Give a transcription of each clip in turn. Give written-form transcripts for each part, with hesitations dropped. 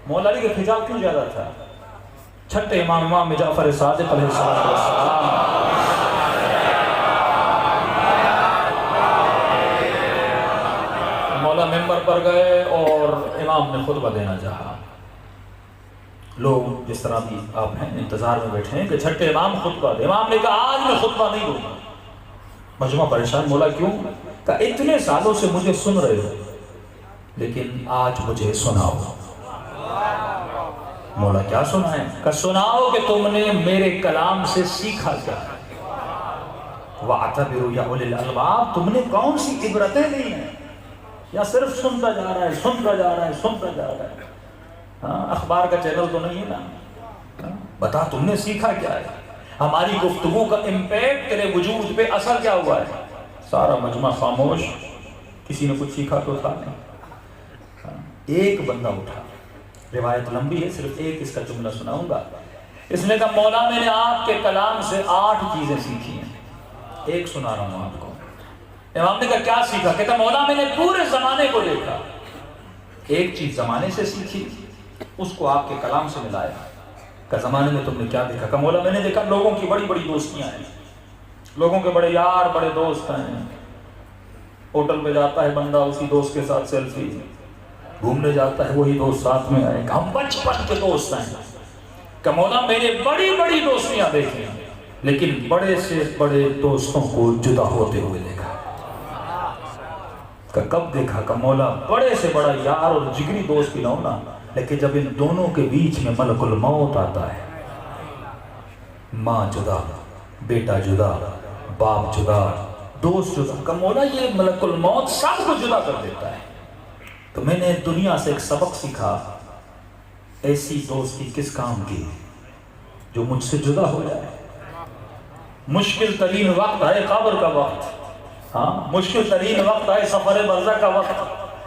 مولا علی کا حجاب کیوں زیادہ تھا؟ چھٹے امام جعفر صادق علیہ السلام مولا ممبر پر گئے اور امام نے خطبہ دینا چاہا. لوگ جس طرح بھی آپ ہیں انتظار میں بیٹھے ہیں کہ چھٹے امام خطبہ دے. امام نے کہا آج میں خطبہ نہیں دوں گا. مجمع پریشان. مولا کیوں؟ کہا اتنے سالوں سے مجھے سن رہے ہو لیکن آج مجھے سناؤ. مولا کیا سنائیں؟ کہ سناؤ کہ تم نے میرے کلام سے سیکھا کیا. وَاعْتَبِرُوا يَا أُولِي الْأَلْبَابِ، تم نے کون سی عبرتیں لی ہیں؟ یا صرف سنتا جا رہا ہے سنتا جا رہا ہے سنتا جا رہا ہے؟ اخبار کا چینل تو نہیں ہے نا. بتا تم نے سیکھا کیا ہے؟ ہماری گفتگو کا امپیکٹ تیرے وجود پہ اثر کیا ہوا ہے؟ سارا مجمع خاموش. کسی نے کچھ سیکھا تو تھا نہیں. ایک بندہ اٹھا. روایت لمبی ہے، صرف ایک اس کا جملہ سناؤں گا. اس نے کہا مولا میں نے آپ کے کلام سے 8 چیزیں سیکھی ہیں. ایک سنا رہا ہوں آپ کو. امام نے کہا کیا سیکھا؟ کہتا مولا میں نے پورے زمانے کو دیکھا. ایک چیز زمانے سے سیکھی، اس کو آپ کے کلام سے ملایا. کہ زمانے میں تم نے کیا دیکھا؟ کہ مولا میں نے دیکھا لوگوں کی بڑی بڑی دوستیاں ہیں، لوگوں کے بڑے یار بڑے دوست ہیں. ہوٹل پہ جاتا ہے بندہ اسی دوست کے ساتھ سیلفی، گھومنے جاتا ہے وہی دوست ساتھ میں آئے. ہم بچپن کے دوست ہیں. کہ مولا میں نے بڑی بڑی دوستیاں دیکھی لیکن بڑے سے بڑے دوستوں کو جدا ہوتے ہوئے دیکھا. کہ کب دیکھا؟ کہ مولا بڑے سے بڑا یار اور جگری دوست بھی نہ ہونا، لیکن جب ان دونوں کے بیچ میں ملک الموت آتا ہے، ماں جدا، بیٹا جدا، باپ جدا، دوست جدا. کہ مولا یہ ملک الموت سب کو جدا کر دیتا ہے. تو میں نے دنیا سے ایک سبق سیکھا، ایسی دوستی کس کام کی جو مجھ سے جدا ہو جائے. مشکل ترین وقت ہے قبر کا وقت. ہاں مشکل ترین وقت ہے سفر برزخ کا وقت.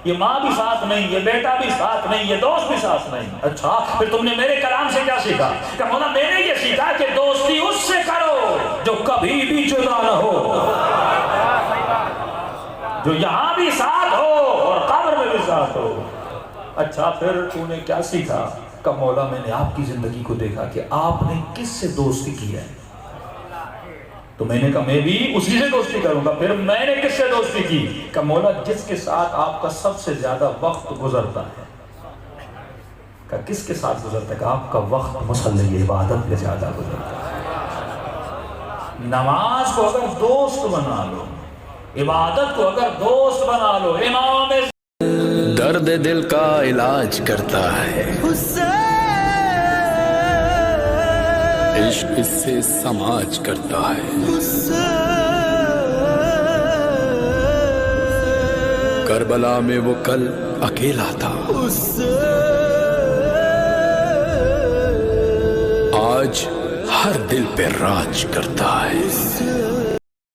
یہ ماں بھی ساتھ نہیں، یہ بیٹا بھی ساتھ نہیں، یہ دوست بھی ساتھ نہیں. اچھا پھر تم نے میرے کلام سے کیا سیکھا؟ کہ مولا میں نے یہ سیکھا کہ دوستی اس سے کرو جو کبھی بھی جدا نہ ہو، جو یہاں بھی ساتھ ہو اور قبر میں بھی ساتھ ہو. اچھا پھر تو نے کیا سیکھا؟ کہ مولا میں نے آپ کی زندگی کو دیکھا کہ آپ نے کس سے دوستی کی ہے. تو میں نے کہا میں بھی اسی سے دوستی کروں گا. پھر میں نے کس سے دوستی کی؟ کہ مولا جس کے ساتھ آپ کا سب سے زیادہ وقت گزرتا ہے. کہ کس کے ساتھ گزرتا ہے؟ کہ آپ کا وقت مصلی عبادت میں زیادہ گزرتا ہے. نماز کو اگر دوست بنا لو، عبادت کو اگر دوست بنا لو. امام درد دل کا علاج کرتا ہے، عشق اس سے سماج کرتا ہے. کربلا میں وہ کل اکیلا تھا، آج ہر دل پہ راج کرتا ہے.